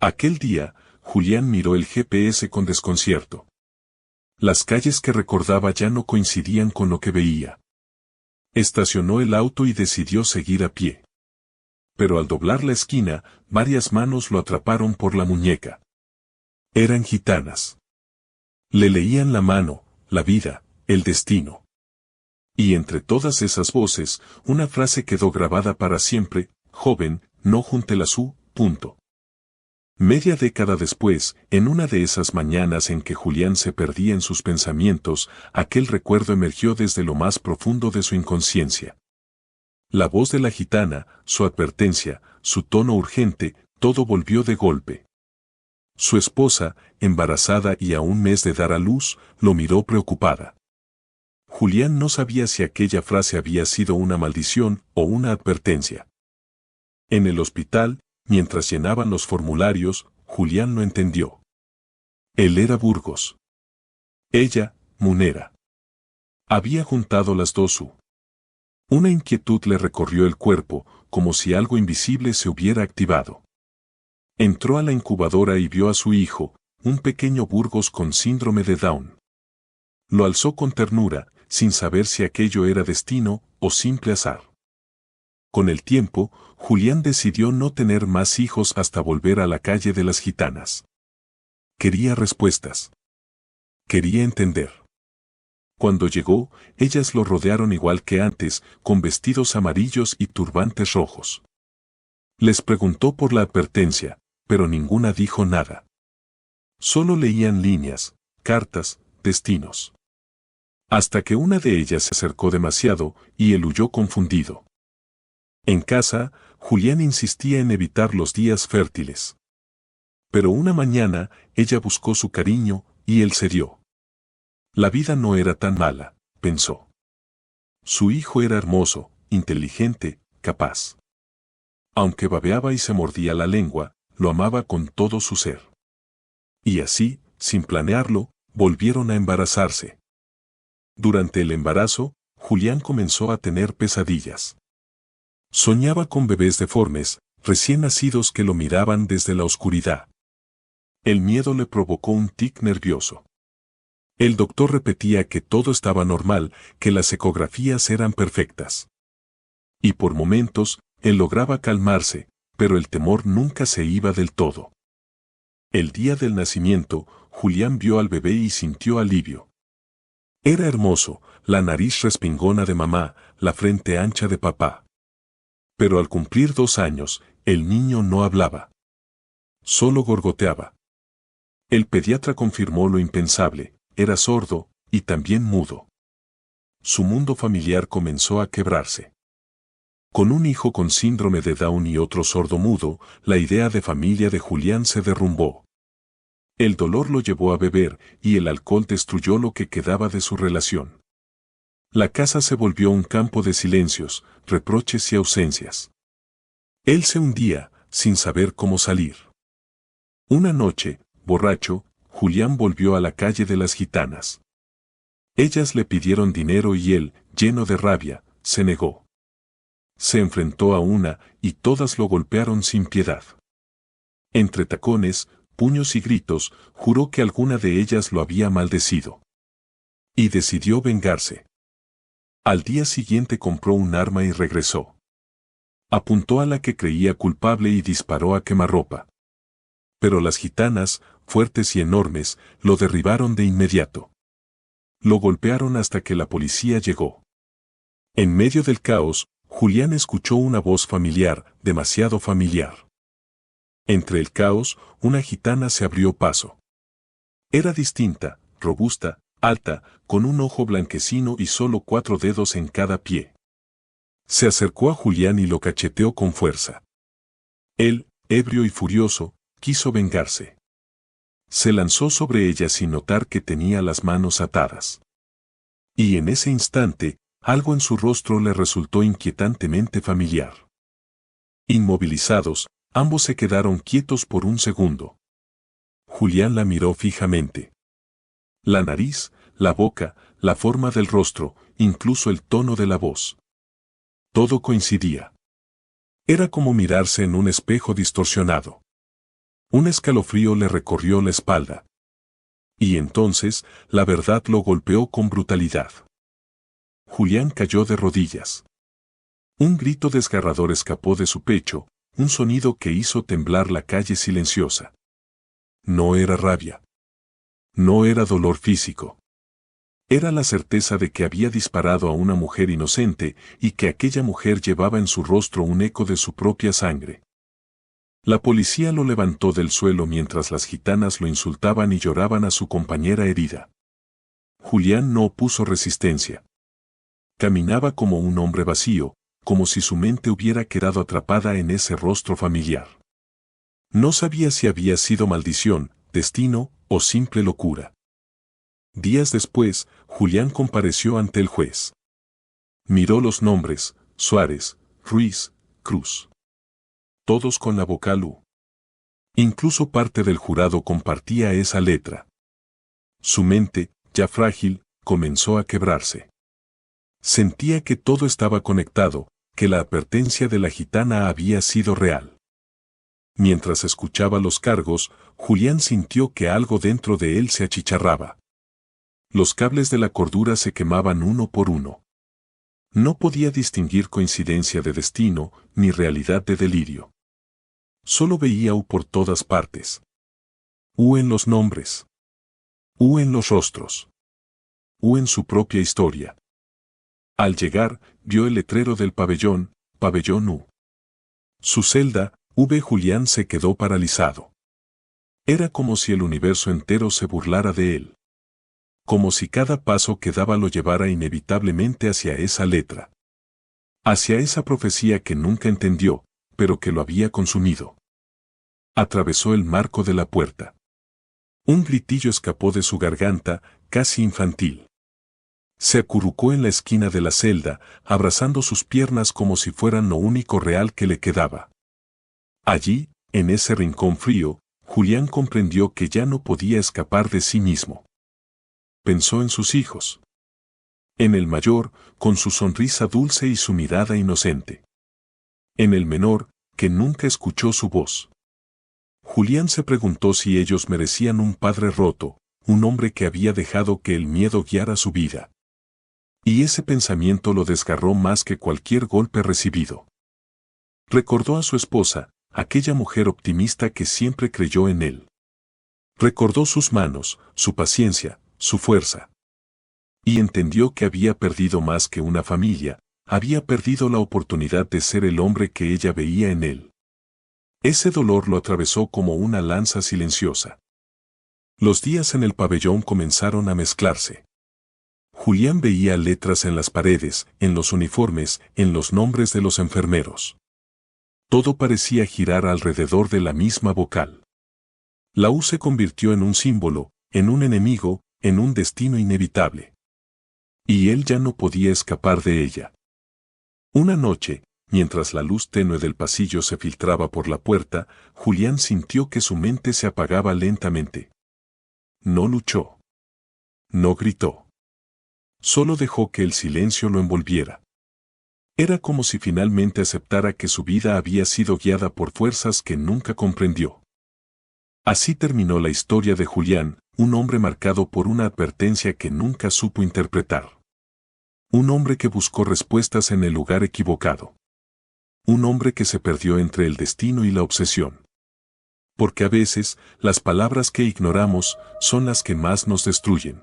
Aquel día, Julián miró el GPS con desconcierto. Las calles que recordaba ya no coincidían con lo que veía. Estacionó el auto y decidió seguir a pie. Pero al doblar la esquina, varias manos lo atraparon por la muñeca. Eran gitanas. Le leían la mano, la vida, el destino. Y entre todas esas voces, una frase quedó grabada para siempre: joven, no junte la su, punto. Media década después, en una de esas mañanas en que Julián se perdía en sus pensamientos, aquel recuerdo emergió desde lo más profundo de su inconsciencia. La voz de la gitana, su advertencia, su tono urgente, todo volvió de golpe. Su esposa, embarazada y a un mes de dar a luz, lo miró preocupada. Julián no sabía si aquella frase había sido una maldición o una advertencia. En el hospital, mientras llenaban los formularios, Julián no entendió. Él era Burgos. Ella, Munera. Había juntado las dos su. Una inquietud le recorrió el cuerpo, como si algo invisible se hubiera activado. Entró a la incubadora y vio a su hijo, un pequeño Burgos con síndrome de Down. Lo alzó con ternura, sin saber si aquello era destino o simple azar. Con el tiempo, Julián decidió no tener más hijos hasta volver a la calle de las gitanas. Quería respuestas. Quería entender. Cuando llegó, ellas lo rodearon igual que antes, con vestidos amarillos y turbantes rojos. Les preguntó por la advertencia, pero ninguna dijo nada. Solo leían líneas, cartas, destinos. Hasta que una de ellas se acercó demasiado, y él huyó confundido. En casa, Julián insistía en evitar los días fértiles. Pero una mañana, ella buscó su cariño, y él cedió. La vida no era tan mala, pensó. Su hijo era hermoso, inteligente, capaz. Aunque babeaba y se mordía la lengua, lo amaba con todo su ser. Y así, sin planearlo, volvieron a embarazarse. Durante el embarazo, Julián comenzó a tener pesadillas. Soñaba con bebés deformes, recién nacidos que lo miraban desde la oscuridad. El miedo le provocó un tic nervioso. El doctor repetía que todo estaba normal, que las ecografías eran perfectas. Y por momentos, él lograba calmarse, pero el temor nunca se iba del todo. El día del nacimiento, Julián vio al bebé y sintió alivio. Era hermoso, la nariz respingona de mamá, la frente ancha de papá. Pero al cumplir 2 años, el niño no hablaba. Solo gorgoteaba. El pediatra confirmó lo impensable: era sordo, y también mudo. Su mundo familiar comenzó a quebrarse. Con un hijo con síndrome de Down y otro sordo-mudo, la idea de familia de Julián se derrumbó. El dolor lo llevó a beber, y el alcohol destruyó lo que quedaba de su relación. La casa se volvió un campo de silencios, reproches y ausencias. Él se hundía, sin saber cómo salir. Una noche, borracho, Julián volvió a la calle de las gitanas. Ellas le pidieron dinero y él, lleno de rabia, se negó. Se enfrentó a una, y todas lo golpearon sin piedad. Entre tacones, puños y gritos, juró que alguna de ellas lo había maldecido. Y decidió vengarse. Al día siguiente compró un arma y regresó. Apuntó a la que creía culpable y disparó a quemarropa. Pero las gitanas, fuertes y enormes, lo derribaron de inmediato. Lo golpearon hasta que la policía llegó. En medio del caos, Julián escuchó una voz familiar, demasiado familiar. Entre el caos, una gitana se abrió paso. Era distinta, robusta, alta, con un ojo blanquecino y solo 4 dedos en cada pie. Se acercó a Julián y lo cacheteó con fuerza. Él, ebrio y furioso, quiso vengarse. Se lanzó sobre ella sin notar que tenía las manos atadas. Y en ese instante, algo en su rostro le resultó inquietantemente familiar. Inmovilizados, ambos se quedaron quietos por un segundo. Julián la miró fijamente. La nariz, la boca, la forma del rostro, incluso el tono de la voz. Todo coincidía. Era como mirarse en un espejo distorsionado. Un escalofrío le recorrió la espalda. Y entonces, la verdad lo golpeó con brutalidad. Julián cayó de rodillas. Un grito desgarrador escapó de su pecho, un sonido que hizo temblar la calle silenciosa. No era rabia. No era dolor físico. Era la certeza de que había disparado a una mujer inocente y que aquella mujer llevaba en su rostro un eco de su propia sangre. La policía lo levantó del suelo mientras las gitanas lo insultaban y lloraban a su compañera herida. Julián no opuso resistencia. Caminaba como un hombre vacío, como si su mente hubiera quedado atrapada en ese rostro familiar. No sabía si había sido maldición, destino o simple locura. Días después, Julián compareció ante el juez. Miró los nombres: Suárez, Ruiz, Cruz. Todos con la vocal U. Incluso parte del jurado compartía esa letra. Su mente, ya frágil, comenzó a quebrarse. Sentía que todo estaba conectado, que la advertencia de la gitana había sido real. Mientras escuchaba los cargos, Julián sintió que algo dentro de él se achicharraba. Los cables de la cordura se quemaban uno por uno. No podía distinguir coincidencia de destino, ni realidad de delirio. Solo veía U por todas partes. U en los nombres. U en los rostros. U en su propia historia. Al llegar, vio el letrero del pabellón, Pabellón U. Su celda, V. Julián se quedó paralizado. Era como si el universo entero se burlara de él. Como si cada paso que daba lo llevara inevitablemente hacia esa letra. Hacia esa profecía que nunca entendió, pero que lo había consumido. Atravesó el marco de la puerta. Un gritillo escapó de su garganta, casi infantil. Se acurrucó en la esquina de la celda, abrazando sus piernas como si fueran lo único real que le quedaba. Allí, en ese rincón frío, Julián comprendió que ya no podía escapar de sí mismo. Pensó en sus hijos. En el mayor, con su sonrisa dulce y su mirada inocente. En el menor, que nunca escuchó su voz. Julián se preguntó si ellos merecían un padre roto, un hombre que había dejado que el miedo guiara su vida. Y ese pensamiento lo desgarró más que cualquier golpe recibido. Recordó a su esposa, aquella mujer optimista que siempre creyó en él. Recordó sus manos, su paciencia, su fuerza. Y entendió que había perdido más que una familia, había perdido la oportunidad de ser el hombre que ella veía en él. Ese dolor lo atravesó como una lanza silenciosa. Los días en el pabellón comenzaron a mezclarse. Julián veía letras en las paredes, en los uniformes, en los nombres de los enfermeros. Todo parecía girar alrededor de la misma vocal. La U se convirtió en un símbolo, en un enemigo, en un destino inevitable. Y él ya no podía escapar de ella. Una noche, mientras la luz tenue del pasillo se filtraba por la puerta, Julián sintió que su mente se apagaba lentamente. No luchó. No gritó. Solo dejó que el silencio lo envolviera. Era como si finalmente aceptara que su vida había sido guiada por fuerzas que nunca comprendió. Así terminó la historia de Julián, un hombre marcado por una advertencia que nunca supo interpretar. Un hombre que buscó respuestas en el lugar equivocado. Un hombre que se perdió entre el destino y la obsesión. Porque a veces, las palabras que ignoramos son las que más nos destruyen.